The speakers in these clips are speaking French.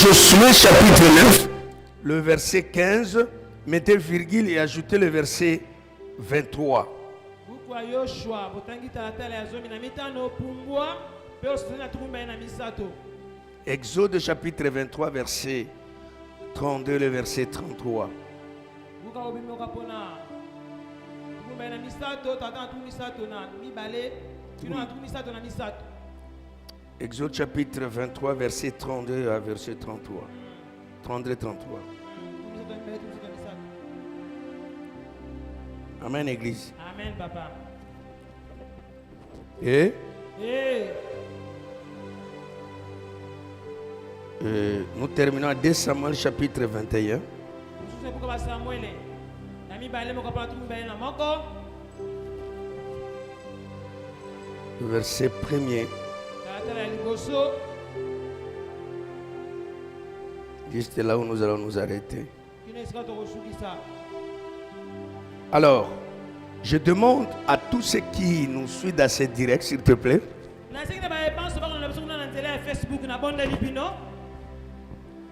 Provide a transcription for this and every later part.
Josué chapitre 9. Le verset 15, mettez virgule et ajoutez le verset 23. Exode chapitre 23, verset 32, le verset 33. Exode chapitre 23, verset 32 à verset 33. 32 33. Amen, Église. Amen, papa. Et nous terminons à 2 Samuel chapitre 21. Verset 1er. Juste là où nous allons nous arrêter. Alors, je demande à tous ceux qui nous suivent dans ce direct, s'il te plaît,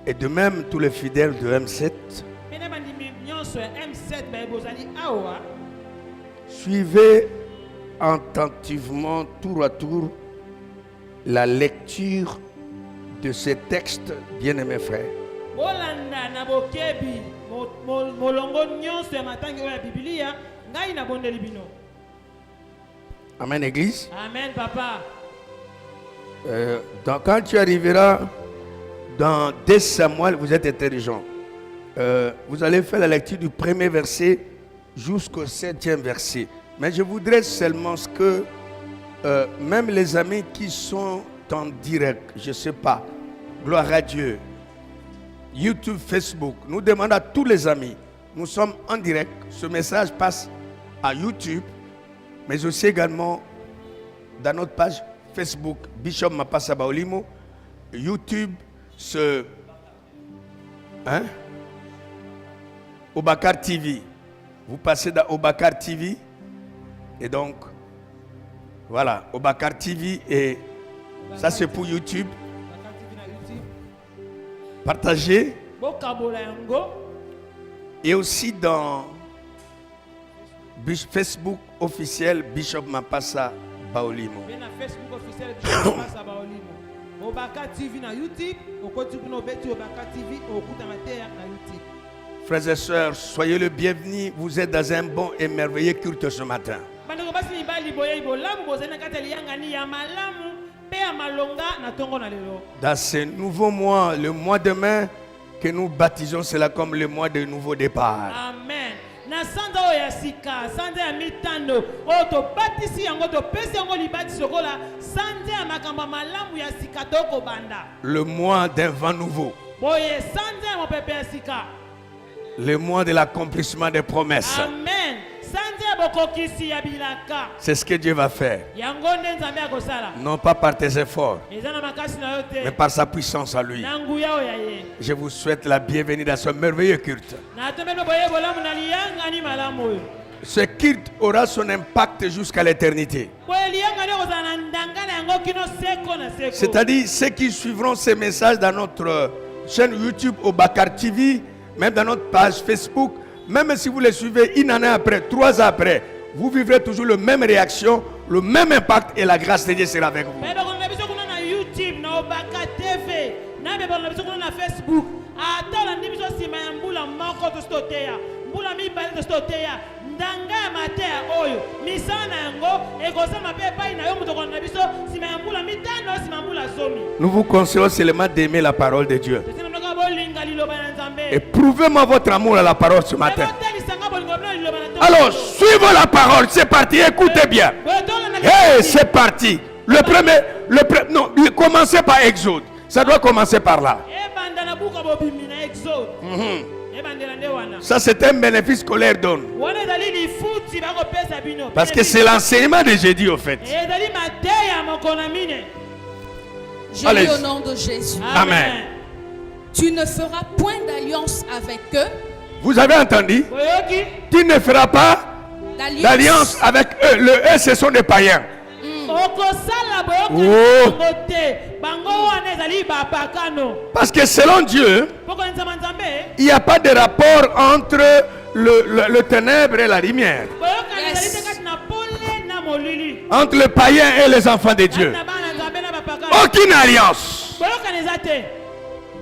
et de même tous les fidèles de M7, suivez attentivement tour à tour la lecture de ces textes, bien-aimés frères. Amen, Église. Amen, papa. Quand tu arriveras dans 2 Samuel, vous êtes intelligent. Vous allez faire la lecture du premier verset jusqu'au 7e verset. Mais je voudrais seulement que même les amis qui sont en direct, je ne sais pas, gloire à Dieu, YouTube, Facebook, nous demandons à tous les amis, nous sommes en direct, ce message passe à YouTube, mais aussi également dans notre page Facebook, Bishop Mapassa Baolimo, YouTube, Obakar TV. Vous passez dans Obakar TV, et donc, voilà, Obakar TV, et ça c'est pour YouTube. Partagez. Et aussi dans Facebook officiel Bishop Mapassa Baolimo. Frères et sœurs, soyez le bienvenu. Vous êtes dans un bon et merveilleux culte ce matin. Dans ce nouveau mois, le mois de mai, que nous baptisons cela comme le mois de nouveau départ. Amen. Le mois d'un vent nouveau. Le mois de l'accomplissement des promesses. Amen. C'est ce que Dieu va faire. Non pas par tes efforts, mais par sa puissance à lui. Je vous souhaite la bienvenue dans ce merveilleux culte. Ce culte aura son impact jusqu'à l'éternité. C'est-à-dire ceux qui suivront ces messages dans notre chaîne YouTube Obakar TV, même dans notre page Facebook, même si vous les suivez une année après, 3 ans après, vous vivrez toujours la même réaction, le même impact et la grâce de Dieu sera avec vous. Nous vous conseillons seulement d'aimer la parole de Dieu. Et prouvez-moi votre amour à la parole ce matin. Alors, suivez la parole, c'est parti, écoutez bien. Hey, c'est parti. Non, commencez par Exode. Ça doit commencer par là. Ça, c'est un bénéfice qu'on leur donne. Parce que c'est l'enseignement de jeudi, au fait. Je lis au nom de Jésus. Amen. Tu ne feras point d'alliance avec eux. Vous avez entendu? Tu ne feras pas d'alliance avec eux. Le eux, ce sont des païens. Parce que selon Dieu, il n'y a pas de rapport entre le ténèbre et la lumière. Yes. Entre le païen et les enfants de Dieu. Aucune alliance.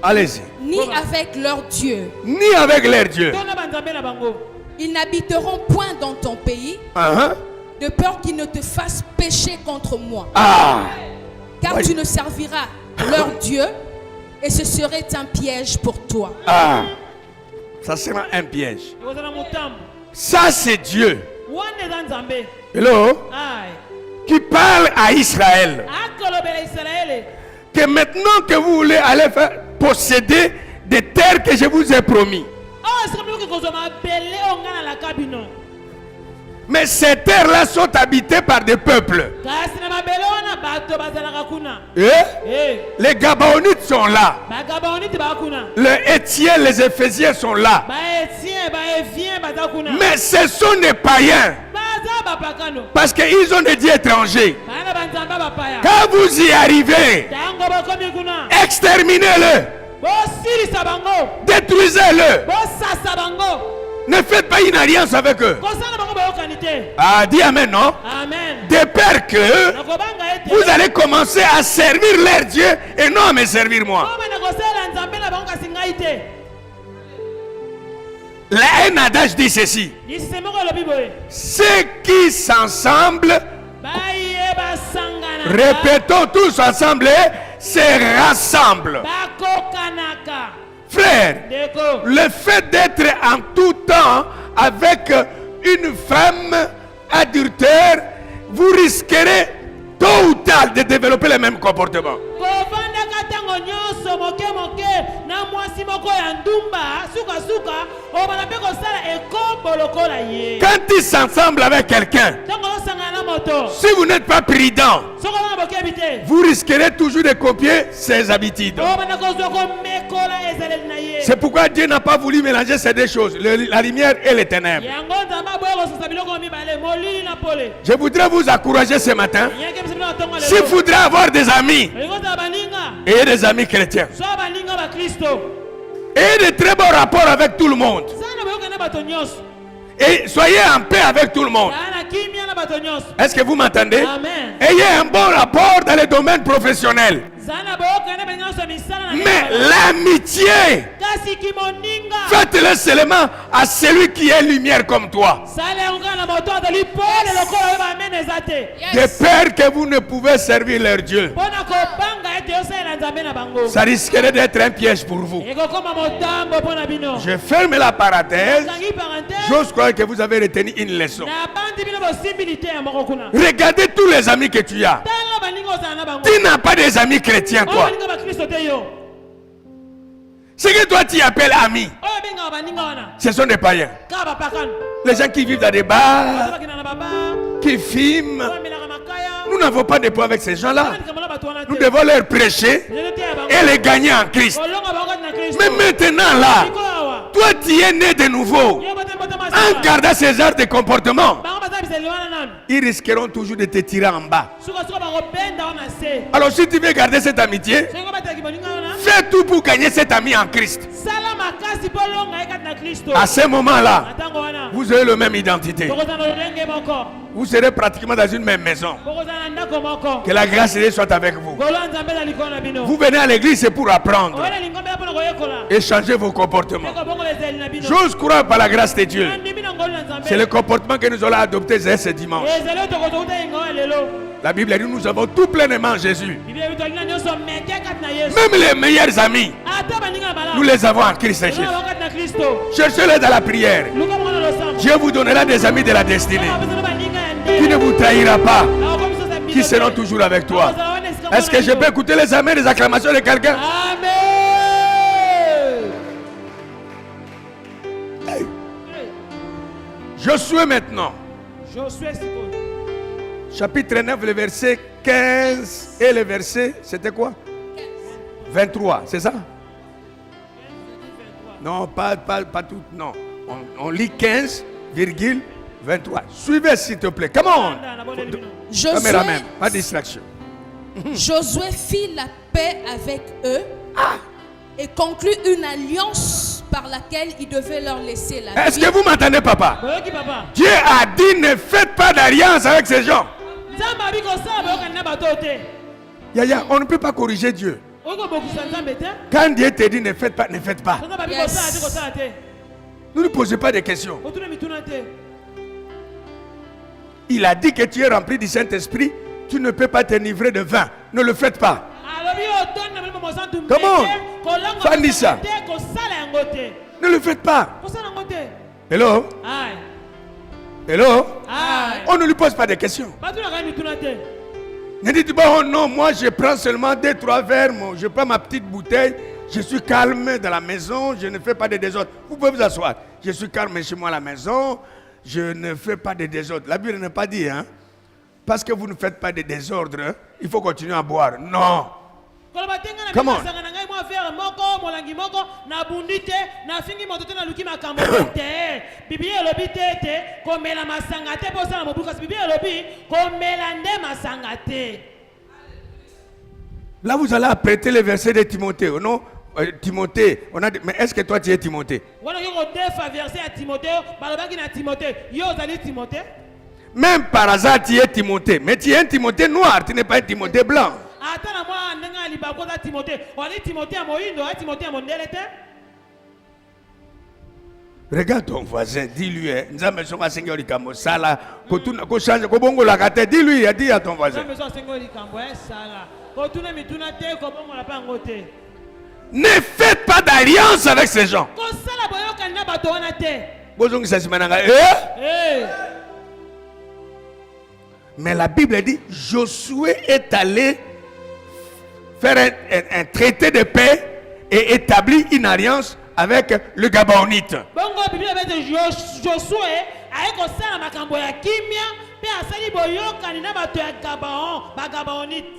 Allez-y. Ni avec leur Dieu. Ni avec leur Dieu. Ils n'habiteront point dans ton pays, de peur qu'ils ne te fassent pécher contre moi. Ah. Car Oui. tu ne serviras leur Dieu et ce serait un piège pour toi. Ah. Ça sera un piège. Ça c'est Dieu. Hello? Qui parle à Israël. Que maintenant que vous voulez aller faire posséder des terres que je vous ai promis. Mais ces terres-là sont habitées par des peuples. Et les Gabaonites sont là. Les Étiens, les Éphésiens sont là. Mais ce sont des païens. Parce qu'ils ont des dieux étrangers. Quand vous y arrivez, exterminez-le. Détruisez-le. Ne faites pas une alliance avec eux. Ah, dis amen, non? De peur que vous allez commencer à servir leur Dieu et non à me servir moi. Un adage dit ceci: ceux qui s'ensemble, répétons tous ensemble, se rassemblent. Frère, le fait d'être en tout temps avec une femme adultère, vous risquerez tôt ou tard de développer le même comportement. Quand ils s'ensemble avec quelqu'un, si vous n'êtes pas prudent, vous risquerez toujours de copier ses habitudes. C'est pourquoi Dieu n'a pas voulu mélanger ces deux choses, la lumière et les ténèbres. Je voudrais vous encourager ce matin. S'il faudrait avoir des amis, ayez des amis chrétiens. Ayez de très bons rapports avec tout le monde. Et soyez en paix avec tout le monde. Est-ce que vous m'entendez? Ayez un bon rapport dans les domaines professionnels. Mais l'amitié, faites-le seulement à celui qui est lumière comme toi. De peur que vous ne pouvez servir leur Dieu. Ça risquerait d'être un piège pour vous. Je ferme la parenthèse. J'ose croire que vous avez retenu une leçon. Regardez tous les amis que tu as. Tu n'as pas des amis chrétiens, toi. Ce que toi tu appelles amis, ce sont des païens. Les gens qui vivent dans des bars, qui fument. Nous n'avons pas de point avec ces gens-là. Nous devons leur prêcher et les gagner en Christ. Mais maintenant là, toi tu es né de nouveau. En gardant ces genres de comportement, ils risqueront toujours de te tirer en bas. Alors si tu veux garder cette amitié, fais tout pour gagner cet ami en Christ. À ce moment-là, vous aurez la même identité. Vous serez pratiquement dans une même maison. Que la grâce de Dieu soit avec vous. Vous venez à l'église, c'est pour apprendre et changer vos comportements. J'ose croire par la grâce de Dieu. C'est le comportement que nous allons adopter ce dimanche. La Bible dit nous avons tout pleinement en Jésus. Même les meilleurs amis, nous les avons en Christ Jésus. Cherchez-les dans la prière. Dieu vous donnera des amis de la destinée qui ne vous trahira pas, qui seront toujours avec toi. Est-ce que je peux écouter les amens, les acclamations de quelqu'un? Josué maintenant. Chapitre 9, le verset 15 et le verset, c'était quoi? 23, c'est ça? Non, pas tout, non. On lit 15, virgule 23. Suivez s'il te plaît. Come on. Caméraman, pas de distraction. Josué fit la paix avec eux et conclut une alliance par laquelle il devait leur laisser la vie. Est-ce que vous m'entendez, papa? Dieu a dit ne faites pas d'alliance avec ces gens. Yaya, on ne peut pas corriger Dieu. Quand Dieu te dit ne faites pas, ne faites pas. Yes. Ne nous posez pas de questions. Il a dit que tu es rempli du Saint-Esprit, tu ne peux pas t'enivrer de vin. Ne le faites pas. Comment? Fanny ça. Ne le faites pas. Hello? Hello? On ne lui pose pas de questions. Ne dites pas, oh non, moi je prends seulement 2-3 verres, je prends ma petite bouteille, je suis calme dans la maison, je ne fais pas de désordre. Vous pouvez vous asseoir. Je suis calme chez moi à la maison, je ne fais pas de désordre. La Bible n'a pas dit, hein? Parce que vous ne faites pas de désordre, hein, il faut continuer à boire. Non. Come on. Là, vous allez apprêter les versets de Timothée, non? Timothée, on a dit, mais est-ce que toi tu es Timothée? Même par hasard tu es Timothée, mais tu es un Timothée noir, tu n'es pas un Timothée blanc. Regarde ton voisin, dis-lui, dis-lui, dis à ton voisin. Ne faites pas d'alliance avec ces gens. Mais la Bible dit, Josué est allé faire un traité de paix et établir une alliance avec le Gabaonite.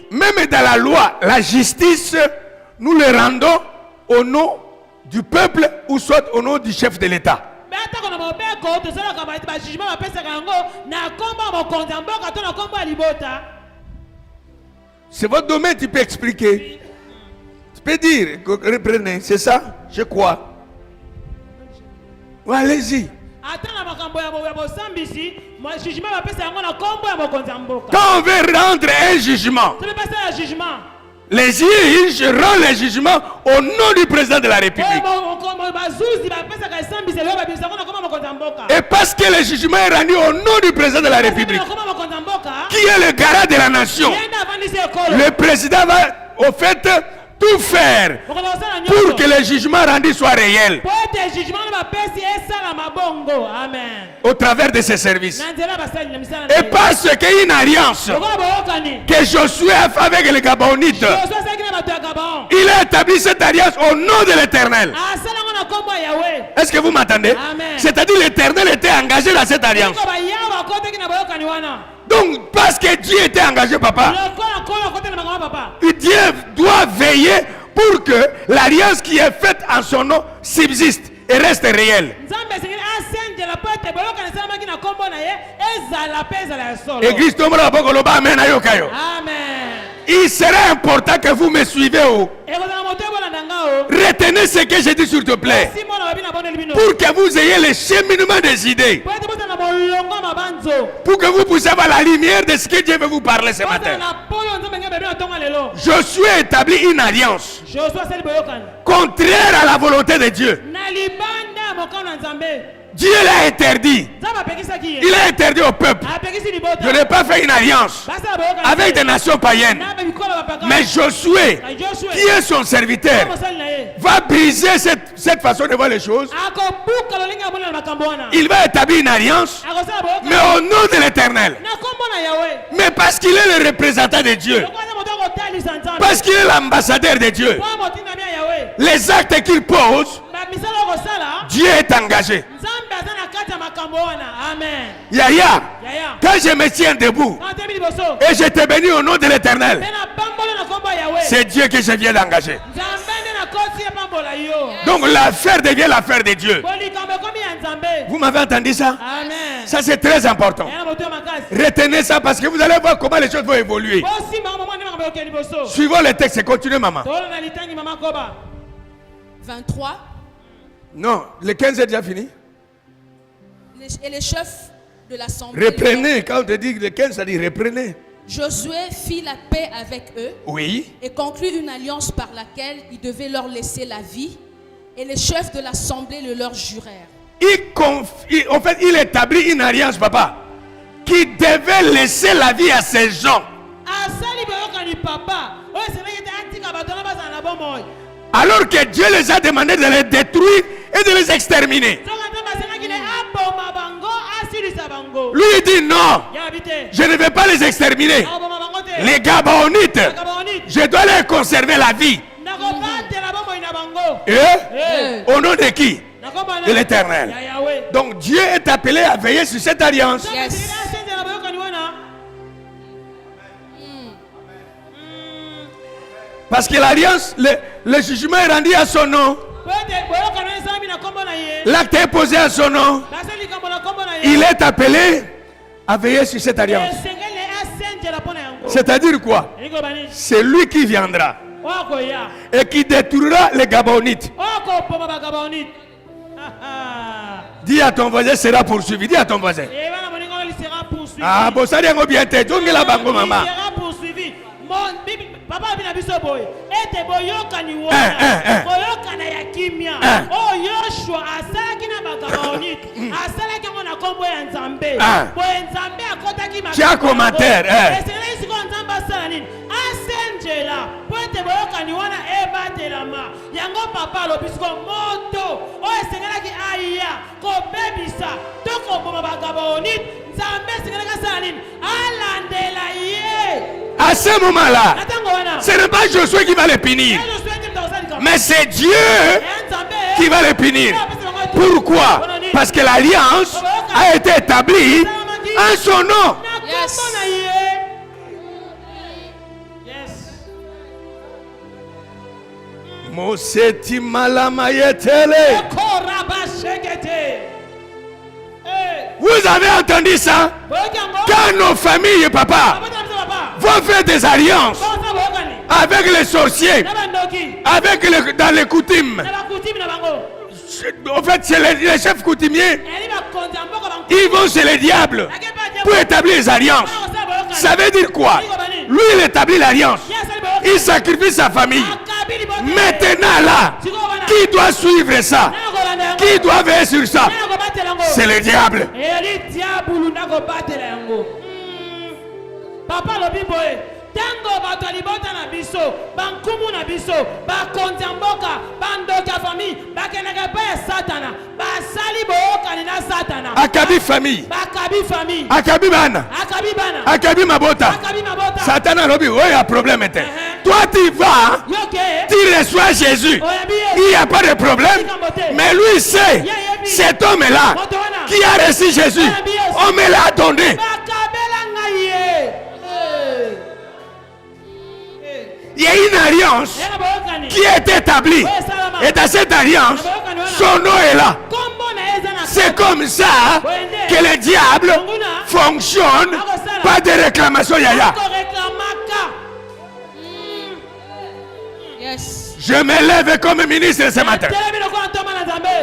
Même dans la loi, la justice, nous le rendons au nom du peuple ou soit au nom du chef de l'État. C'est votre domaine, tu peux expliquer. Tu peux dire, reprenez, c'est ça? Je crois. Ouais, allez-y. Quand on veut rendre un jugement, les juges rendent les jugements au nom du président de la République. Et parce que le jugement est rendu au nom du président de la République, qui est le garant de la nation, le président va au fait tout faire pour que le jugement rendu soit réel au travers de ses services. Et parce qu'il y a une alliance que Josué a fait avec les Gabaonites, il a établi cette alliance au nom de l'Éternel. Est-ce que vous m'entendez? C'est-à-dire l'Éternel était engagé dans cette alliance. Donc, parce que Dieu était engagé, papa, Dieu doit veiller pour que l'alliance qui est faite en son nom subsiste et reste réelle. Église, amen. Il serait important que vous me suivez. Retenez ce que j'ai dit, s'il te plaît, pour que vous ayez le cheminement des idées, pour que vous puissiez avoir la lumière de ce que Dieu veut vous parler ce matin. Josué a établi une alliance contraire à la volonté de Dieu. Dieu l'a interdit. Il a interdit au peuple de ne pas faire une alliance avec des nations païennes. Mais Josué, qui est son serviteur, va briser cette façon de voir les choses. Il va établir une alliance, mais au nom de l'Éternel. Mais parce qu'il est le représentant de Dieu, parce qu'il est l'ambassadeur de Dieu, les actes qu'il pose, Dieu est engagé. Yaya, quand je me tiens debout et je te bénis au nom de l'Éternel, c'est Dieu que je viens d'engager. Donc l'affaire devient l'affaire de Dieu. Vous m'avez entendu ça? Ça c'est très important. Retenez ça parce que vous allez voir comment les choses vont évoluer. Suivons les textes et continuez, maman. 23. Non, le 15 est déjà fini. Et les chefs de l'assemblée. Reprenez, quand on te dit le 15, ça dit reprenez. Josué fit la paix avec eux. Oui. Et conclut une alliance par laquelle il devait leur laisser la vie. Et les chefs de l'assemblée le leur jurèrent. En fait, il établit une alliance, papa, qui devait laisser la vie à ces gens. Alors que Dieu les a demandé de les détruire et de les exterminer. Lui il dit non, je ne vais pas les exterminer. Les Gabaonites, je dois leur conserver la vie. Et au nom de qui? De l'Éternel. Donc Dieu est appelé à veiller sur cette alliance. Yes. Parce que l'alliance, le jugement est rendu à son nom. L'acte est posé à son nom. Il est appelé à veiller sur cette alliance. C'est-à-dire quoi? C'est lui qui viendra et qui détruira les Gabonites. Dis à ton voisin, sera poursuivi. Dis à ton voisin. Ah, bon, ça dit bien, t'es donc la bango, maman. Papa bina biso boy ete boyokani wana boyokana ya kimia oh Yoshua asalaki na bagabaonite asalaki ngo na kombo ya Nzambe boye Nzambe akotaki makako Tia commentaire esengeli siko Nzambe asala nini asenjela poete boyokani wana ebatelama yango papa alobisiko moto o esengelaki aya kobebisa tokoboma bagabaonite Nzambe esengelaki asala nini alandela ye. À ce moment-là, ce n'est pas Josué qui va les punir, mais c'est Dieu qui va les punir. Pourquoi? Parce que l'alliance a été établie en son nom. Yes. Moseti malamayetele. Vous avez entendu ça? Quand nos familles, papa, vont faire des alliances avec les sorciers, dans les coutumes. En fait, c'est les chefs coutumiers. Ils vont chez les diables pour établir les alliances. Ça veut dire quoi? Lui, il établit l'alliance. Il sacrifie sa famille. Maintenant là, qui doit suivre ça? Qui doit veiller sur ça? C'est le diable. Papa lobi boye tango bato libota na biso bankumu na biso bakonzi mboka bandoka famille bakenaka pa ya satana basali boyokani na satana Akabi famille, bakabi famille akabi bana, akabi mabota. Satana lobi, oh, il y a problème. Toi tu vas, tu reçois Jésus, il n'y a pas de problème. Mais lui il sait, cet homme-là qui a reçu Jésus, on me l'a donné. Il y a une alliance qui est établie. Et dans cette alliance, son nom est là. C'est comme ça que le diable fonctionne. Pas de réclamation, Yaya. Yes. Je me lève comme ministre ce matin.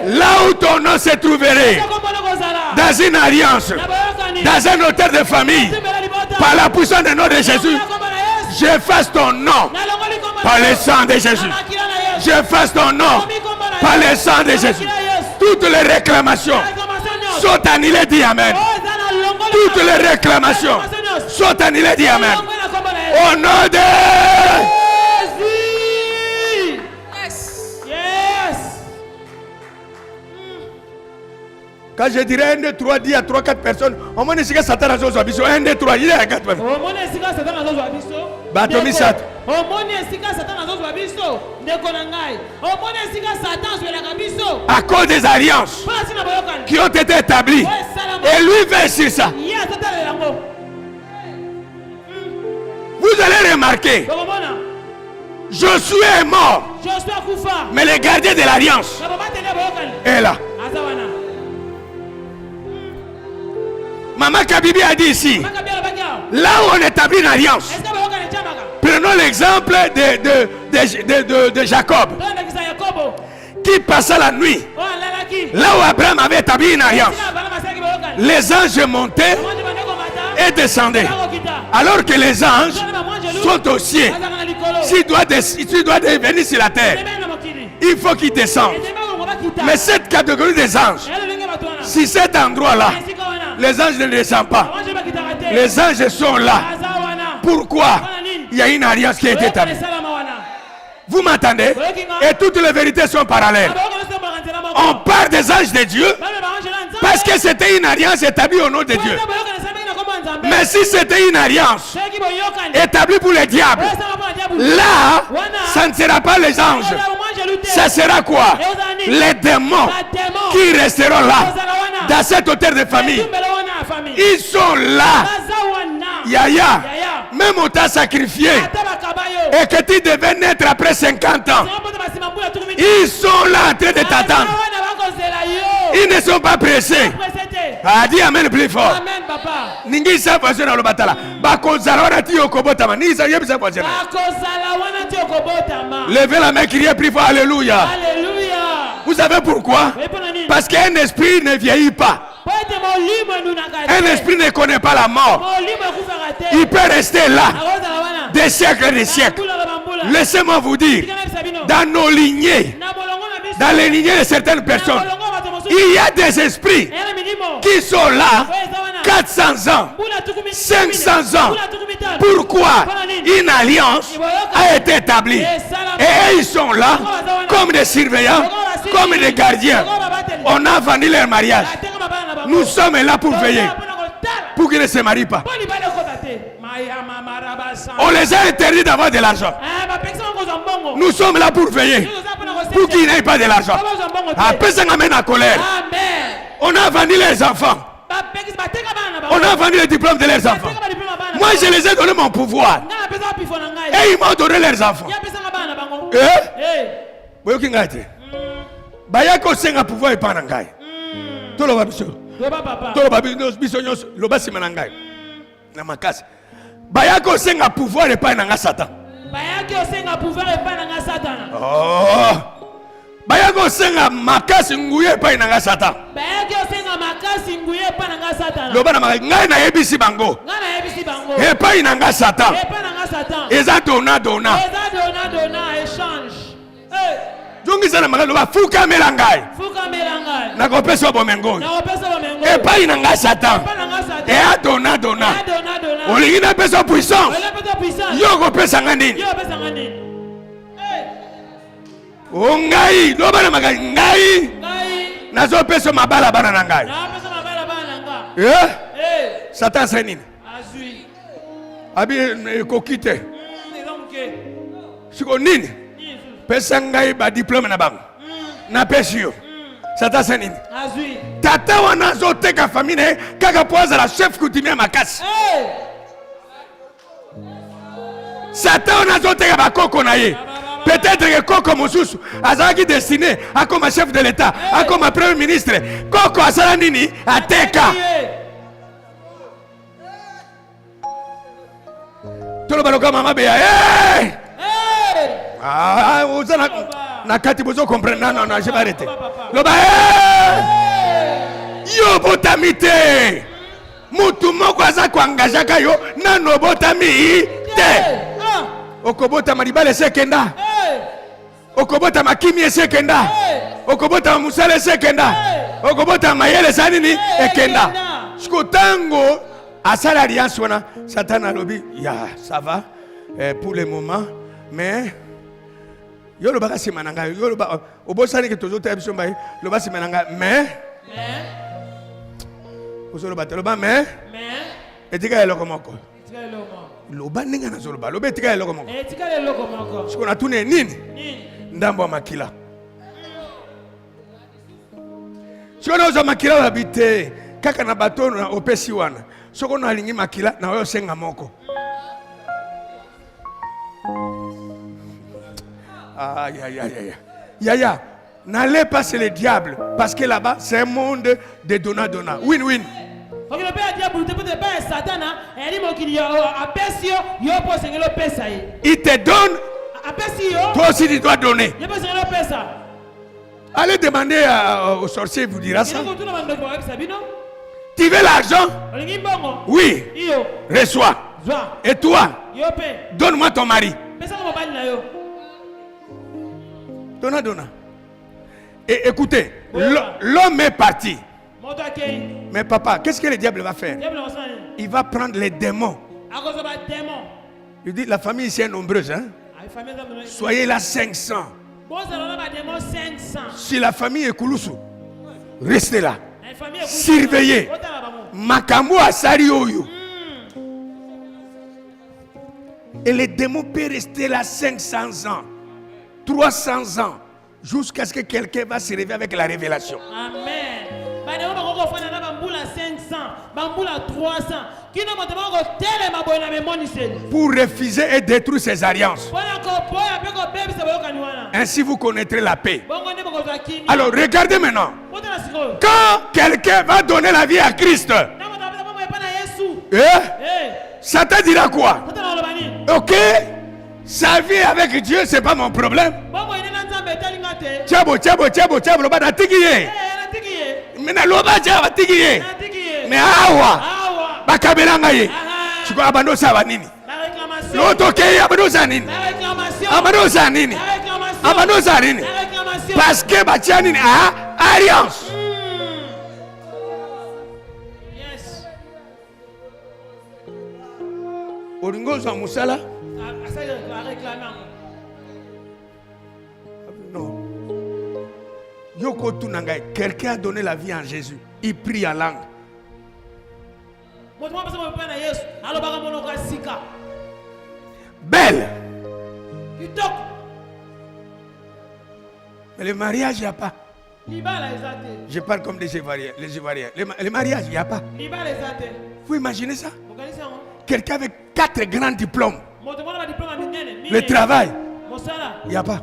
Là où ton nom se trouverait, dans une alliance, dans un hôtel de famille, par la puissance du nom de Jésus, j'efface ton nom par le sang de Jésus. J'efface ton nom par le sang de Jésus. Toutes les réclamations sont annulées, dis Amen. Toutes les réclamations sont annulées, dis Amen. Au nom de... Quand je dirais 1, 2, 3, dis à 3, 4 personnes, au moins, c'est que Satan a besoin de 1, 2, 3, il est à 4 personnes. Batomi Sat. À cause des alliances qui ont été établies. Et lui veille sur ça. Vous allez remarquer, Josué est mort, mais le gardien de l'alliance est là. Maman Kabibi a dit ici, Makabi alobaki awa. là où on établit une alliance, Est-ce que bayoka na chamaka? prenons l'exemple de Jacob, Tona ndakisa Yakobo. qui passa la nuit, Oyo alalaki. là où Abraham avait établi une alliance. Sina bana masalaki bayoka. Les anges montaient Bamonje bandeko mata. et descendaient. Bakokita. Alors que les anges Tona bamonje lu. sont aux cieux. Bazaka na likolo. S'il doit venir sur la terre, Teme na mokili. il faut qu'ils descendent. Eteme ko bakita. Mais cette catégorie des anges, Elo lenge bato wana. si cet endroit-là, Esika wana. les anges ne descendent pas, Bamonje bakitaka te. les anges sont là. Baza wana. Pourquoi? Il y a une alliance qui a été Bayoka établie. esalama wana. Vous m'entendez? Et toutes les vérités sont parallèles. Bayoka esalama nzela moko. On parle des anges de Dieu Babe bamonje na nzambe. parce que c'était une alliance établie au nom de Dieu. Bayoka esalama na kombo ya nzambe. Mais si c'était une alliance Soki boyokani. établie pour les diables, Oyo esalama mpona diable. là, Wana. ça ne sera pas les anges. Oyo bamonje lu te. Ça sera quoi? Les démons Bademo. qui resteront là, Ozala wana. dans cet hôtel de famille. Etumbela wana ya famille. Ils sont là. Baza wana. Yaya, Yaya. même on t'a sacrifié Ata bakaba yo. et que tu devais naître après 50 ans. Sima mpona basima mbula tukumi. Ils sont là en train de t'attendre. Wana bakozela yo. Ils ne sont pas pressés. Pressé te. Ah, dis amen plus fort. Amen papa. Ningi sa voisin na lobatala. Bakozala wana ti okobotama. Ni sa yebisa voisin. Bakozala wana ti okobotama. Levez la main, criez plus fort. Alléluia. Alléluia. Vous savez pourquoi? Oyebi mpona nini? Parce qu'un esprit ne vieillit pas. Po ete molimo endunaka te. Un esprit ne connaît pas la mort. Molimo ekufaka te. Il peut rester là Akozala wana. des siècles et des siècles. Bambula ka bambula. Laissez-moi vous dire, Tika na bisa bino. dans nos lignées, Na bolongo na biso. dans les lignées de certaines Na personnes, bolongo bato mosusu. il y a des esprits Eya na milimo. qui sont là Oyo eza wana. 400 ans. Mbula tukumi. 500 ans. Mbula tukumi tano. Pourquoi? Une alliance a été établie. Et eux, ils sont là comme des surveillants, comme des gardiens. On a vendu leur mariage. Atenga mabana na bango. Nous sommes là pour veiller, Mpona kotala. pour qu'ils ne se marient pas. Po libala ekota te. Maya mamara basa. On les a interdits d'avoir de l'argent. Bapekisa bango kozwa mbongo. Nous sommes là pour veiller, Soki oza mpona kosenga. pour qu'ils n'aient pas de l'argent. Po bazwa mbongo te. Après, ça m'amène à colère. Amen. On a vendu leurs enfants. Bapekisa batenga bana na bango. On a vendu les diplômes de leurs enfants. Batenga badiplôme ya bana na Moi, bango. je les ai donné mon pouvoir. Nga napesa bapifo na ngai. Et ils m'ont donné leurs enfants. Ye apesanga bana na bango. Eh? Eh. boyoki ngai te bayaki osenga pouvoir epai na ngai toloba biso Loba papa. toloba biso nyonso loba nsima na ngai na makasi bayaki osenga pouvoir epai na ngai satan Bayaki osenga pouvoir epai na nga Satana. Oh. bayaki osenga makasi nguya epai na ngai satan Bayaki osenga makasi nguye epai na nga Satana. loba na makai ngai nayebisi bango Nga nayebisi bango. epai na ngai satan Epai na nga Satan. eza dona Eza dona échange. Eh. zongisa na makai loba fukamela ngai Fukamela ngai. nakopesa bomengo oyo Nakopesa bomengo. epai na ngai satan Epai na nga Satan. eya dona Dona. olingi napesa puissance Olepesa puissance. yo kopesa ngai nini Yo opesa nga nini? Eh. o ngai loba na makai ngai Ngai. nazopesa mabala bana na ngai Napesa mabala bana nga. Eh. satan asali nini Azui. abi ekoki te Eza moke. siko nini Nini susu? pesa ngai badiplome na bango napesi yo satan asali nini Azui. tata wana azoteka famille na ye kaka po azala chef coutumier makasi Eh. satan wana azoteka bakoko na ye peut-être que koko mosusu azalaki destiné akoma chef de l'état akoma premier ministre koko asala nini ateka toloba loka mama beya oza na kati bozo comprendre non je vais arrêter loba yo botami te mutu moko aza koangazaka yo nano botami te okobotama libala esekenda okobotama kimi esekenda okobotama musala esekenda okobotama mayele eza nini ekenda siko ntango asala alliance wana satan alobi ya ça va pour le moment mais yo lobaka nsima na ngai yo loba obosaniki tozotaya biso mbai loba nsima na ngai mais ozoloba te loba mais etika eloko moko loba ndenge nazoloba loba etika eloko moko etikala eloko moko siko natuni nini nini ndambo ya makila siko naozwa makila oyabi te kaka na bato na opesi wana soko na alingi makila na oyo osenga moko aïe aïe aïe aïe yaya n'allez pas c'est le diable parce que là-bas c'est un monde de donna win-win Il te donne, toi aussi tu dois donner. Allez demander au sorcier, il vous dira ça. Tu veux l'argent? Oui. Reçois. Et toi, donne-moi ton mari. Donna. Et écoutez, l'homme est parti. Mais papa, qu'est-ce que le diable va faire? Il va prendre les démons. Il dit, la famille ici est nombreuse. Hein? Soyez là 500. Si la famille est Koulousou, restez là. Surveillez. Makambo Asari Oyo. Et les démons peuvent rester là 500 ans, 300 ans, jusqu'à ce que quelqu'un va se réveiller avec la révélation. Amen. Pour refuser et détruire ses alliances. Ainsi vous connaîtrez la paix. Alors regardez maintenant. Quand quelqu'un va donner la vie à Christ, Satan dira quoi? Ok, sa vie avec Dieu, c'est pas mon problème. Tchabo, bada tigiye. Mena loba tchaba tigiye. Mais awa, bakabelanga ye. Tu crois abando ça va nini? L'autre ok, abando ça nini? Abando ça nini? Abando ça nini? Parce que batia nini? Alliance. Yes. Oringo za musala? Non. Yoko Tunanga, quelqu'un a donné la vie en Jésus. Il prie en langue. Belle. Mais le mariage, il n'y a pas. Je parle comme des Ivoiriens. Le mariage, il n'y a pas. Vous imaginez ça? Quelqu'un avec 4 grands diplômes. Le travail, il n'y a pas.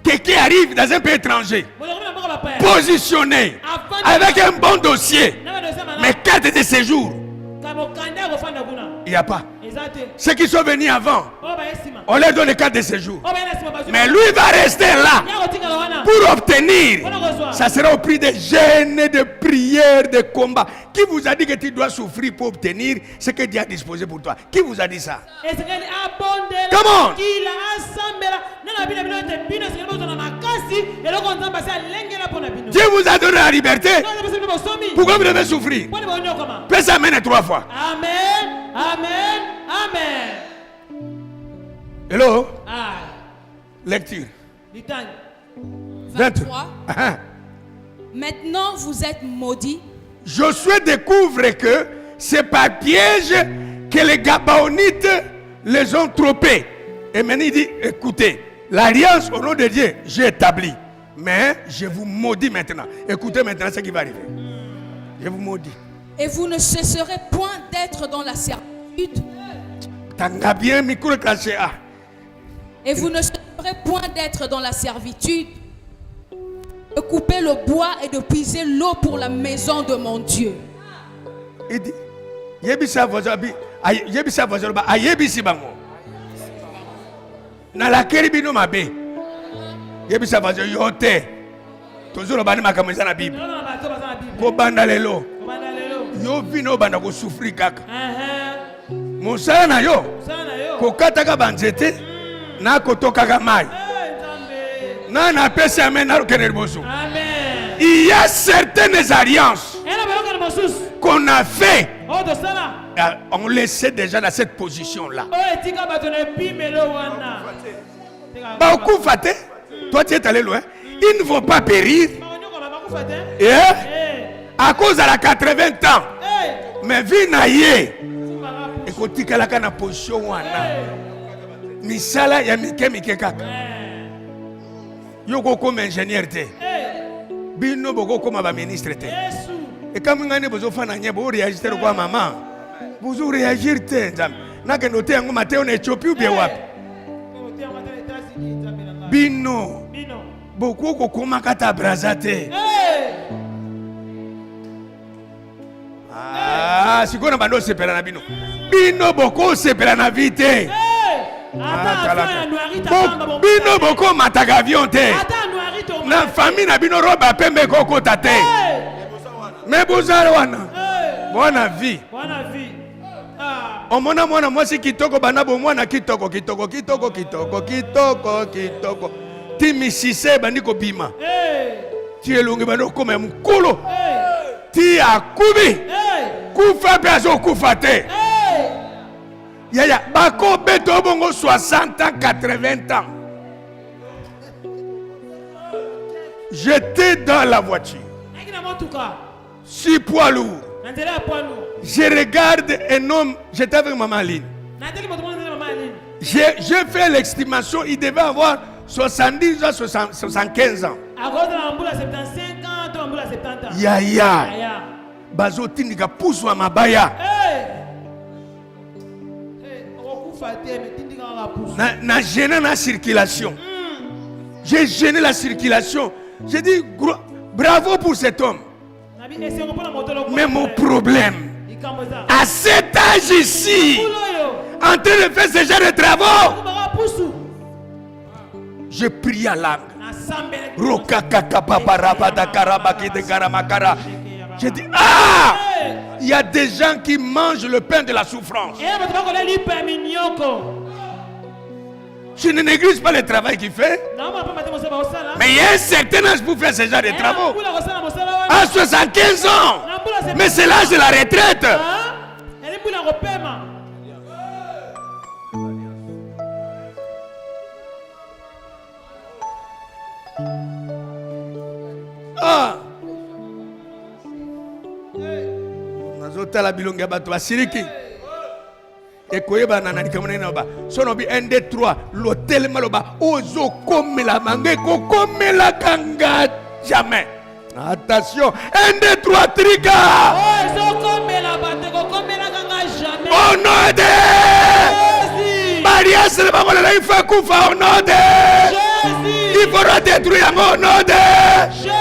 Quelqu'un arrive dans un pays étranger, positionné, avec un bon dossier, mais carte de séjour, il n'y a pas. Ceux qui sont venus avant, on leur donne les cartes de séjour. Mais lui va rester là pour obtenir. Ça sera au prix de gênes, de prières, de combats. Qui vous a dit que tu dois souffrir pour obtenir ce que Dieu a disposé pour toi? Qui vous a dit ça? Comment? Dieu vous a donné la liberté. Pourquoi vous devez souffrir? Fais ça amène 3 fois. Amen. Amen. Amen. Hello? Lecture. 23. Maintenant vous êtes maudits. Josué découvre que c'est par piège que les Gabaonites les ont trompés. Et maintenant il dit, écoutez, l'alliance au nom de Dieu, j'ai établi. Mais je vous maudis maintenant. Écoutez maintenant ce qui va arriver. Je vous maudis. Et vous ne cesserez point d'être dans la servitude. Et vous ne cesserez point d'être dans la servitude, de couper le bois et de puiser l'eau pour la maison de mon Dieu. Il dit, Yebisa vozabi, Yebisa vozabi, Ayebisi bango. Na la keribino mabe. Yebisa vozabi yote. Toujours bani makameza na Bible. Ko banda lelo. Yo vino banda ko souffrir kaka. Mosala na yo. Ko kataka banzete. Na kotoka mai. Na na pesa amen na kenel boso. Amen. Il y a certaines alliances qu'on a fait. On les sait déjà dans cette position là. Beaucoup faté. Toi tu es allé loin. Ils ne vont pas périr. Et à cause de la 80 ans. Mais vie naïe. Écoutez qu'elle a une position misala ya mike kaka. Yoko comme ingénieur te. Bino boko comme ba ministre te. Et quand ngane bozo fana nya bo réagir quoi maman. Bozo réagir te nzam. Na ke noter yango matin on Éthiopie ou bien wapi. Bino. Boko ko koma kata brazate. Ah, si on a bando sepela na bino. Bino boko sepela na vite. Bino boko mataga avion te. Na famille na bino roba pembe koko tate. Mais bozala wana. Bonne vie. Bonne vie. Omona mwana mwasi kitoko bana bo mwana kitoko. Timi sise bandi ko bima. Ti elungi bando koma mukolo. Ti akubi. Kufa pe azo kufa te. Yaya bako beto bongo 60 ans 80 ans. J'étais dans la voiture. 6 poids lourds. Je regarde un homme, j'étais avec maman Aline. J'ai fait l'estimation, il devait avoir 70 ans, 75 ans. Yaya. Bazo tindika pousse à mabaya. Na gêné la circulation. J'ai gêné la circulation. J'ai dit bravo pour cet homme. Mais mon problème, à cet âge ici, en train de faire ce genre de travaux, je prie à l'âme. J'ai dit, ah, il y a des gens qui mangent le pain de la souffrance. Je ne néglige pas le travail qu'il fait. Mais il y a un certain âge pour faire ce genre de travaux. À 75 ans. Mais c'est l'âge de la retraite. Ah. Nazotala bilonga bato basiriki. Et koyeba na nani kamona na ba sono bi 1 2 3 l'hôtel maloba ozo komela mange ko komela kanga jamais. Attention 1 2 3 trika ozo komela bate ko komela kanga jamais. Au nom de Jésus. Maria se bangola la ifa kufa au nom de Jésus. Il faudra détruire au nom de Jésus.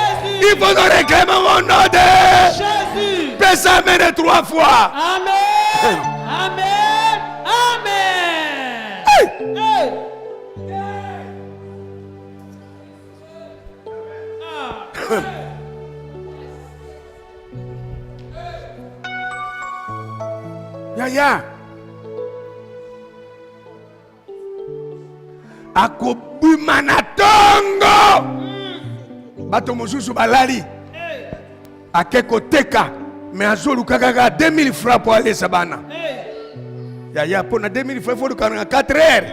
Il faudra réclamer au nom de Jésus. Pèse amène 3 fois. Amen. Amen. Yaya akobuma na tongo bato mosusu balali akekoteka me azoluka kaka 2000 francs pour aller sabana. Yaya pour na 2000 francs il faut 4 heures.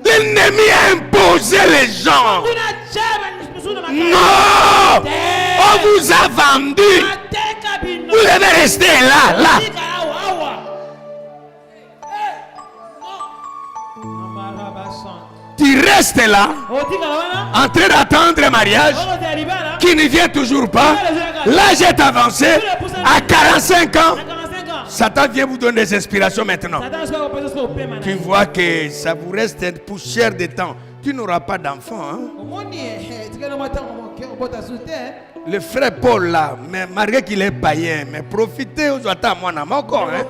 L'ennemi a imposé les gens. Non, on vous a vendu. Vous devez rester là. Tu restes là, en train d'attendre un mariage qui ne vient toujours pas. L'âge est avancé, à 45 ans. Satan vient vous donner des inspirations maintenant. Tu vois que ça vous reste une poussière de temps. Tu n'auras pas d'enfant. Hein? Le frère Paul là, mais malgré qu'il est païen, mais profitez aux attentes moi na moko hein.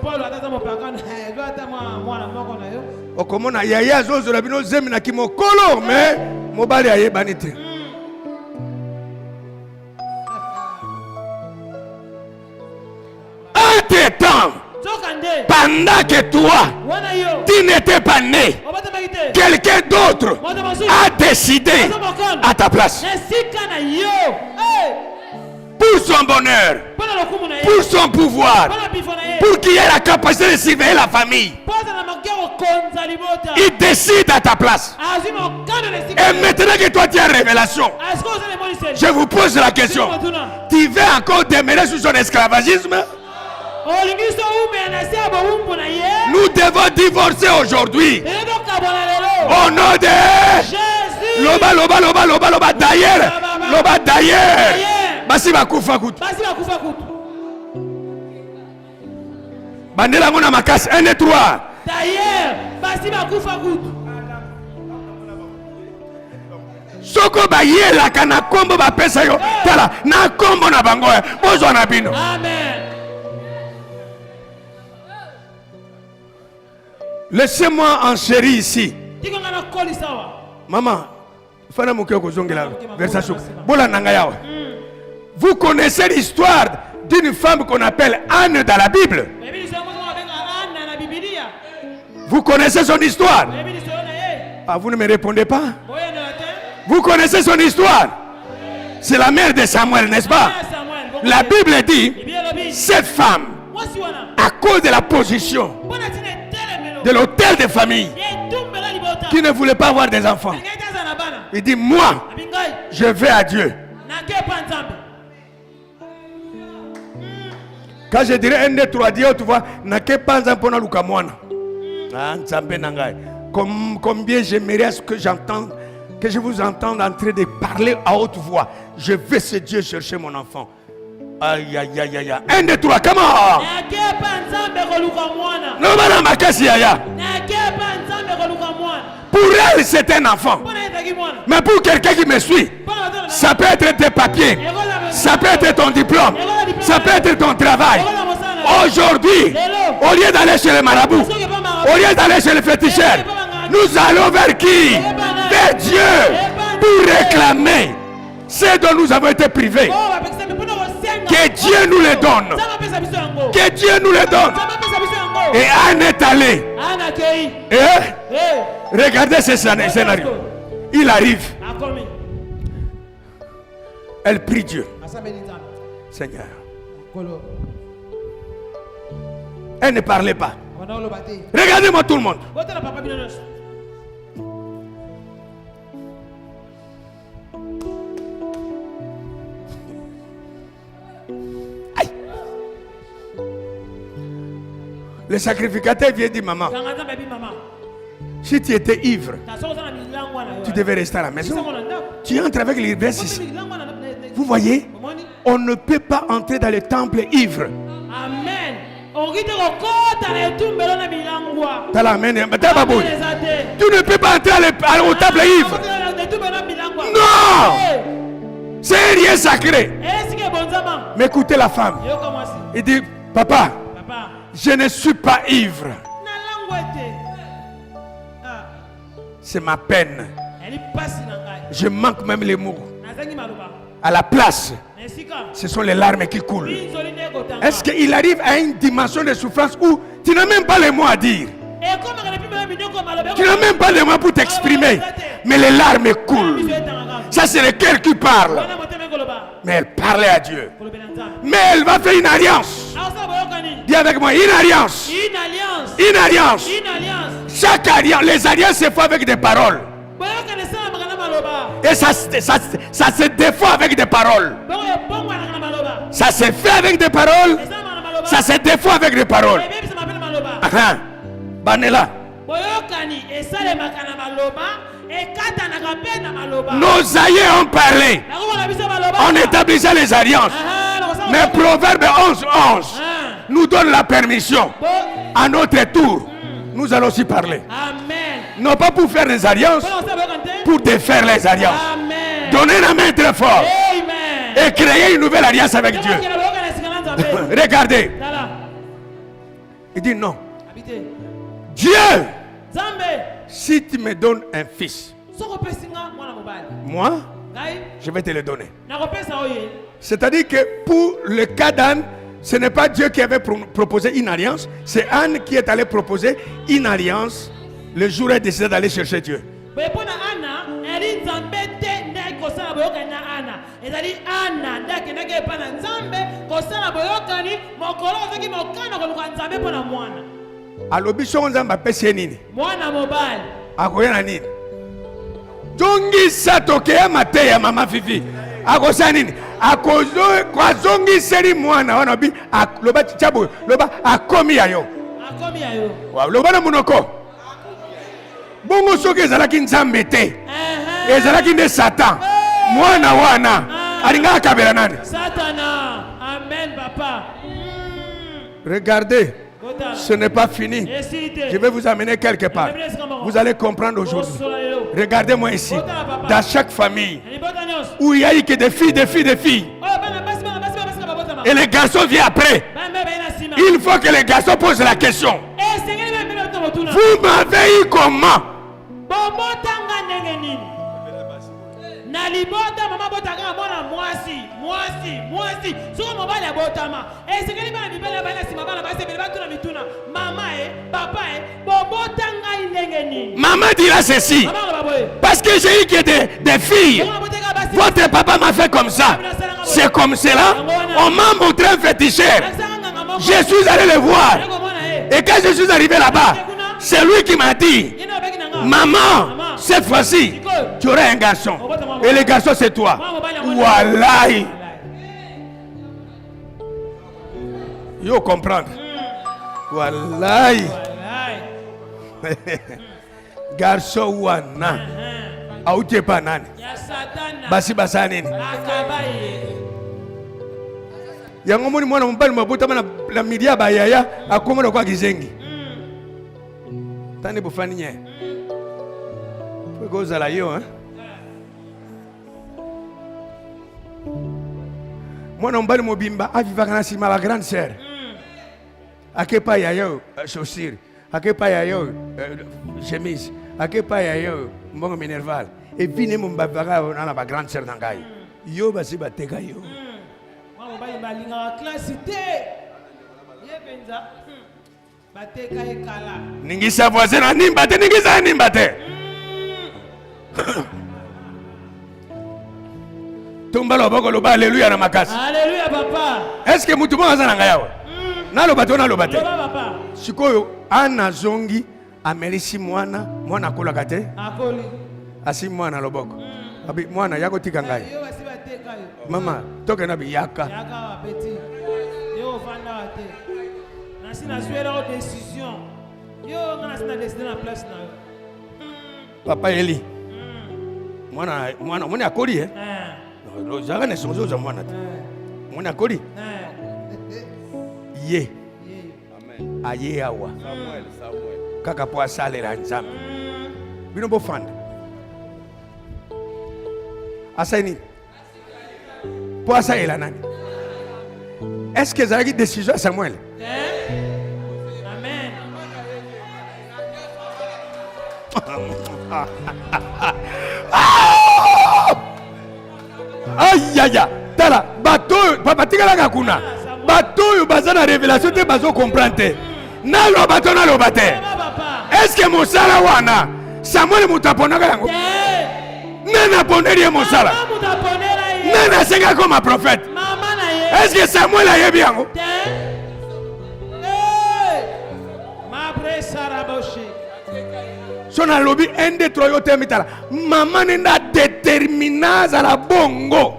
O comment na yaya zozo la bino zemi na kimokolo mais mobali aye banite. Entre temps, pendant que toi, tu n'étais pas né, quelqu'un d'autre a décidé à ta place. Pour son bonheur, pour son pouvoir, pour qu'il ait la capacité de surveiller la famille. Il décide à ta place. Et maintenant que toi tu as révélation, je vous pose la question. Tu veux encore demeurer sous son esclavagisme? Nous devons divorcer aujourd'hui. Au nom de Jésus. Loba d'ailleurs. Basi bakufa kutu. Bandela mona makasi 1 et 3. D'ailleurs, basi bakufa kutu. Soko bayelaka na kombo bapesa yo. Tala na kombo na bango. Bozwa na bino. Amen. Laissez-moi en chéri ici. Tikanga na koli sawa. Maman, fana mokyo kozongela verset soko. Bola nanga yawa. Vous connaissez l'histoire d'une femme qu'on appelle Anne dans la Bible. Vous connaissez son histoire? Ah, vous ne me répondez pas? Vous connaissez son histoire? C'est la mère de Samuel, n'est-ce pas? La Bible dit, cette femme, à cause de la position de l'hôtel de famille, qui ne voulait pas avoir des enfants, il dit, moi, je vais à Dieu. Quand je dirais 1, 2, 3, Dieu, tu vois, n'a que pas un peu luka mwana. Combien j'aimerais à ce que j'entende, que je vous entende en train de parler à haute voix. Je vais ce Dieu chercher mon enfant. Aïe, aïe, aïe, aïe. 1, 2, 3, comment? Non, madame, pour elle, c'est un enfant. Mais pour quelqu'un qui me suit, ça peut être tes papiers, ça peut être ton diplôme, ça peut être ton travail. Aujourd'hui, au lieu d'aller chez les marabouts, au lieu d'aller chez les féticheurs, nous allons vers qui? Vers Dieu, pour réclamer ce dont nous avons été privés. Que Dieu nous le donne. Que Dieu nous le donne. Et Anne est allée. Et regardez ce scénario. Il arrive. Elle prie Dieu. Seigneur. Elle ne parlait pas. Regardez-moi tout le monde. Aïe. Le sacrificateur vient dire, maman, si tu étais ivre, tu devais rester à la maison. Tu entres avec l'ivresse ici. Vous voyez, on ne peut pas entrer dans le temple ivre. Amen. Tu ne peux pas entrer au temple ivre. Non. C'est rien sacré. Mais écoutez la femme. Il dit, papa, je ne suis pas ivre. C'est ma peine. Je manque même les mots. À la place, ce sont les larmes qui coulent. Est-ce qu'il arrive à une dimension de souffrance où tu n'as même pas les mots à dire? Tu n'as même pas les mots pour t'exprimer. Mais les larmes coulent. Ça, c'est le cœur qui parle. Mais elle parlait à Dieu. Mais elle va faire une alliance. Dis avec moi, une alliance. Une alliance. Chaque alliance, les alliances se font avec des paroles. Et ça se défend avec des paroles. Ça se fait avec des paroles. Ça se défend avec des paroles. Banela. Nos aïeux ont parlé. On établissait les alliances. Mais Proverbe 11:11 nous donne la permission. À notre tour, nous allons aussi parler. Non pas pour faire des alliances, pour défaire les alliances. Donner la main très fort. Et créer une nouvelle alliance avec Dieu. Regardez. Il dit non. Dieu, si tu me donnes un fils, moi, je vais te le donner. C'est-à-dire que pour le cas d'Anne, ce n'est pas Dieu qui avait proposé une alliance, c'est Anne qui est allée proposer une alliance le jour où elle décidé d'aller chercher Dieu. alobi songo nzambe apesi nini mwana mobali akoya na nini tongisa tokeya mate ya mama Fifi akosa nini akozongiseli mwana wana bi loba chabo loba akomi yayo loba na munoko bongo soki ezalaki nzambe te ezalaki nde Satan mwana wana alinga akabela nani Satana. Amen papa. Regardez. Ce n'est pas fini. Je vais vous amener quelque part. Vous allez comprendre aujourd'hui. Regardez-moi ici. Dans chaque famille où il y a eu que des filles, des filles, des filles, et les garçons viennent après, il faut que les garçons posent la question. Vous m'avez eu comment? Na libota mama botaka mwana mwasi soko mobali abotama esekeli bana bibela bana sima bana basebele batuna mituna mama papa bobotanga indenge nini. Maman dira ceci parce que j'ai eu que des filles. Votre papa m'a fait comme ça. C'est comme cela. On m'a montré un féticheur. Je suis allé le voir. Et quand je suis arrivé là-bas, c'est lui qui m'a dit, maman, cette fois-ci, tu auras un garçon. Et le garçon, c'est toi. Wallahi. Yo comprendre. Wallahi. Garçon wana. Aouté pas nani. Basi basanini. Yango moni mwana mbali mabuta mana la midia bayaya akomona kwa gizengi. Tani bufani nye. Faut goza la yo hein. Mwana mbali mobimba avivaka na sima la grande sœur. Akepa yayo chaussure, akepa yayo chemise, akepa yayo mbongo minerval. Et vine mbavaka na ba grande sœur nangai. Yo basi bateka yo. Mwana mbali balinga classe té. Yebenza. Bateka ekala. Ningisa voisin na nimba te ningisa nimba te. Tumba loboko loba alléluia na makasi. Alléluia papa. Est-ce que mutu mwa zana ngayawa? Na loba to na loba te. Loba papa. Sikoyo ana zongi amelisi mwana kola kate. Akoli. Asi mwana loboko. Abi mwana yako tika ngai. Yo basi bateka yo. Mama toke na biyaka. Yaka wa petit. Yo vanda wa te. Nasi na suera o décision. Yo ngana sina décider na place na yo. Papa Eli. Mwana akoli eh? No, jaga ne sonzo za mwana te. Mwana akoli. Ye. Amen. Aye awa. Samuel. Kaka po asalera nzambe. Bino bo fanda. Asaini. Po asaela nani? Est-ce que zaki décision Samuel? Amen. Aïe aïe aïe. Tala bato papa tika la kuna. Bato yo bazana révélation te bazo comprendre. Na lo bato na lo bate. Est-ce que mosala wana Samuel mutaponaka yango? Nana poneli mosala. Nana senga comme prophète. Est-ce que Samuel a yebi yango? Sona lobby un des trois yote mitala. Maman nenda déterminée à la bongo.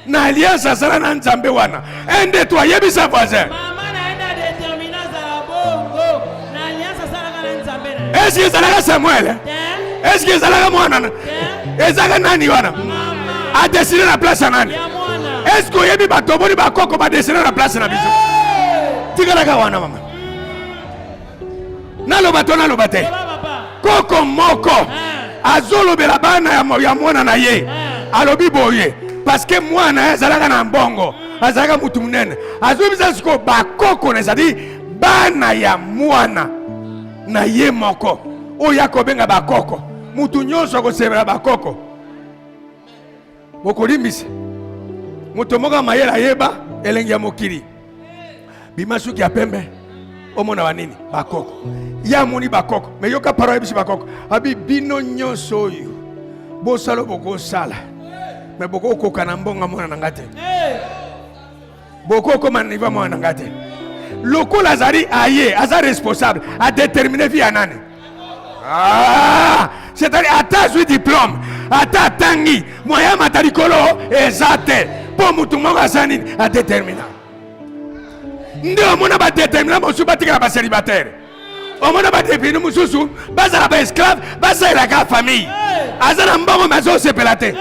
Na alliance sala na nzambe wana. Un des trois yebi sa voisin. Maman nenda déterminée à la bongo. Na alliance sala na nzambe. Est-ce que ça la Samuel? Est-ce que ça la mwana? Ezaka nani wana? A décidé la place à nani? Est-ce que yebi batoboni bakoko ba décidé la place na biso? Tika la wana mama. Na lo bato na lo bate. Koko moko azolobela bana ya mwana na ye alobi boye parce que mwana azalaka na mbongo azalaka mutu munene azobisa siko bakoko na zadi bana ya mwana na ye moko oyo akobenga bakoko mutu nyonso akosebela bakoko bokolimbisa mutu moko mayela yeba elengi ya mokili bimasuki ya pembe omona wanini bakoko ya moni bakoko me yoka parole bisi bakoko abi bino nyonso oyo bosalo boko sala me boko koka na mbonga mwana na ngate boko koma niva mwana na ngate loko lazari aye aza responsable a déterminer vie anane c'est-à-dire ata diplôme ata tangi moya matarikolo ezate po mutu moko asani a déterminer ndio mona ba déterminer mosu batika ba célibataire omona ba déterminer mosusu bazala ba esclave bazala ka famille azana mbongo mazo sepelate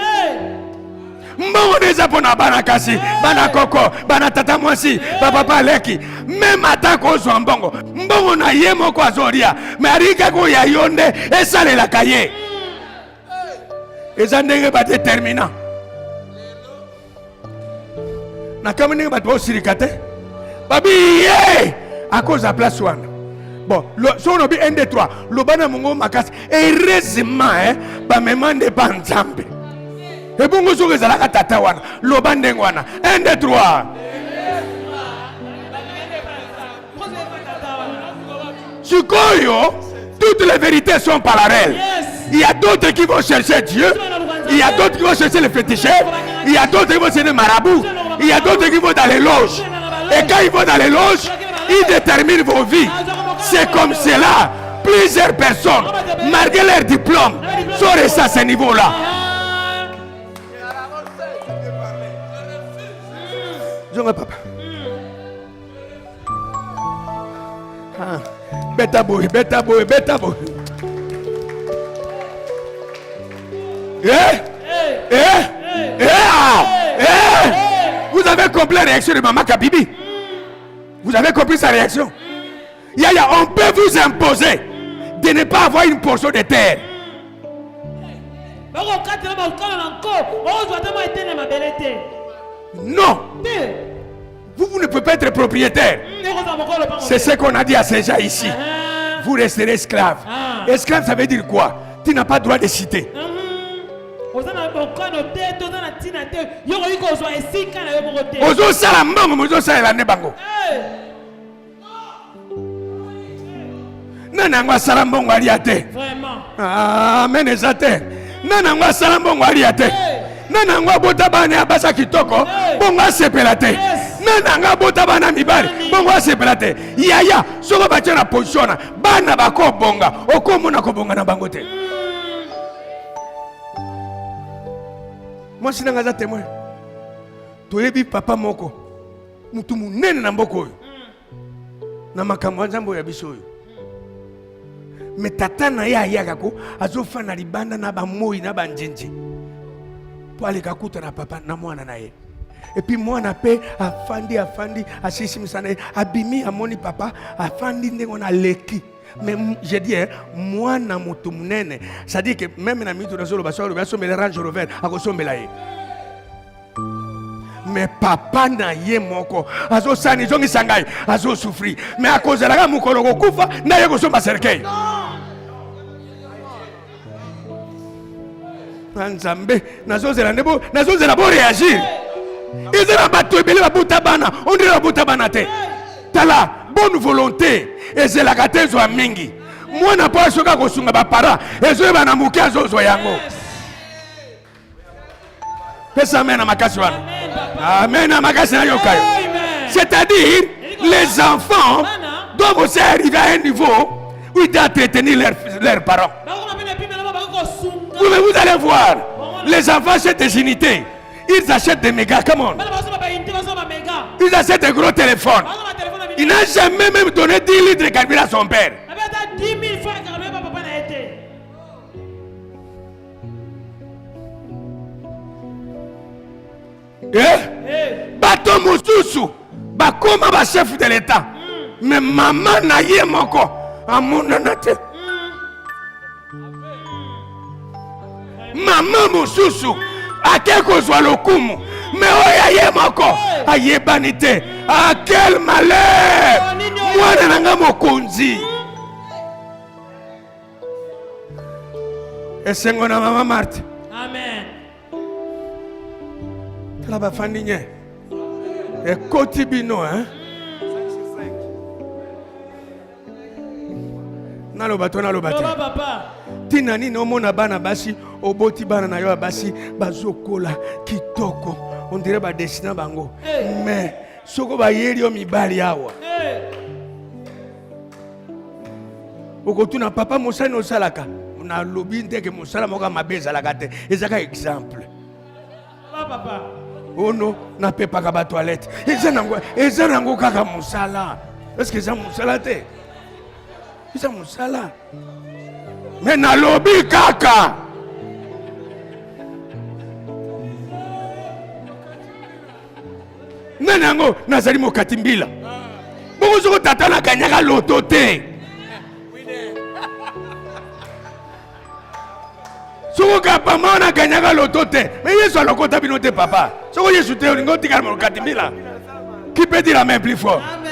Mbongo neza pona bana kasi, bana koko, bana tata mwasi, papa leki. Même atako zo mbongo. Mbongo na yemo kwa zoria. Mais arika ko ya yonde esale la kaye. Eza ndenge ba déterminant. Na kama ndenge ba to sirikate. Babi ye à cause de place wana. Bon, so on a 1 2 3. Le bana mongo makasi. Heureusement ba memande ba nzambe. Et bon go zo ezala ka tata wana. Le bande wana. 1 2 3. Sikoyo, toutes les vérités sont parallèles. Il y a d'autres qui vont chercher Dieu. Il y a d'autres qui vont chercher les féticheurs. Il y a d'autres qui vont chercher les marabouts. Il y a d'autres qui vont dans les loges. Et quand ils vont dans les loges, ils déterminent vos vies. C'est comme cela. Plusieurs personnes, malgré leur diplôme, sont restées à ce niveau-là. Papa. Beta boy. Vous avez compris la réaction de Maman Kabibi? Vous avez compris sa réaction? On peut vous imposer de ne pas avoir une portion de terre. Non. Vous ne pouvez pas être propriétaire. C'est ce qu'on a dit à ces gens ici. Vous resterez esclave. Esclave, ça veut dire quoi? Tu n'as pas le droit de citer. Ozo sala mbongo, ozo sala ne bango. Nana ngwa sala mbongo ali ate. Vraiment. Amen ezate. Nana ngwa sala mbongo ali ate. Nana ngwa bota bana abasa kitoko, bongo asepela te. Nana ngwa bota bana mibali, bongo asepela te. Yaya, soko bacha na position bana bako bonga, okomona ko bonga na bango te. Moi, je suis un témoin. Tu papa moko. Mutu munene na mboko oyo. Na makambo nzambo ya biso oyo. Mais tata na ya yakako azofa na libanda na ba moi na ba njenje. Po aleka kuta na papa na mwana na ye. Et puis mwana pe afandi asisi misana abimi amoni papa afandi ndengo na leki. Mais je dis, moi, na mutu munene, ça dit que même na mitu na zolo basolo, baso me Range Rover, akoso me laye. Mais papa na ye moko, azo sani zongi sangai, azo souffrir. Mais à cause de la mukolo kufa, na ye koso baserkei. Nzambe, nazo zela bo réagir. Ils ont battu ebele babuta bana, on dirait babuta bana te. Tala bonne volonté et c'est la katezo a mingi. Moi na pas soka ko sunga ba para et zo ba na muki azozo yango. Pesa mena makasi wana. Amen na makasi na yokayo. C'est-à-dire les enfants doivent aussi arriver à un niveau où ils doivent entretenir leurs parents. Vous allez voir les enfants achètent des unités. Ils achètent des mégas, come on. Ils achètent des gros téléphones. Il n'a jamais même donné 10 litres de carburant à son père. Bato Moussousou, Bakoma ba chef de l'État. Mais maman na ye moko, amonanate. Maman Moussousou, akeko zwa lokumu. Mais oya ye moko, aye banité. Ah quel malheur! Moi nanga mokonzi. Et c'est mon maman Marthe. Amen. La bafandi nye. Et kotibino hein. Nalo bato. Papa. Tinani no mona bana basi oboti bana na yo basi bazokola kitoko. On dirait ba destina bango. Mais soko ba yeli o mibali awa. Okotuna papa mosala no salaka. Na lobi ndeke mosala moka mabeza la kate. Ezaka exemple. Papa. Oh non, na pe pas ba toilette. Eza nango kaka mosala. Est-ce que ça mosala te? Ça mosala. Mais na lobi kaka. Nanango, nazali mokatimbila. Bonjour, tata na gagné loto te. Soko papa na gagné loto te. Mais Yesu a le compte binote papa. Soko Yesu te olingo tika mokatimbila. Qui peut dire la main plus fort? Amen.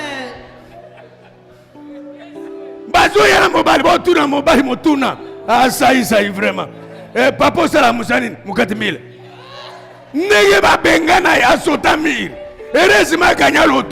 Bazo yana mobali, botuna mobali motuna. Ah ça y vraiment. Papa sala musani mokatimbila. Neye ba bengana ya sotamir. Heureusement gagné loto.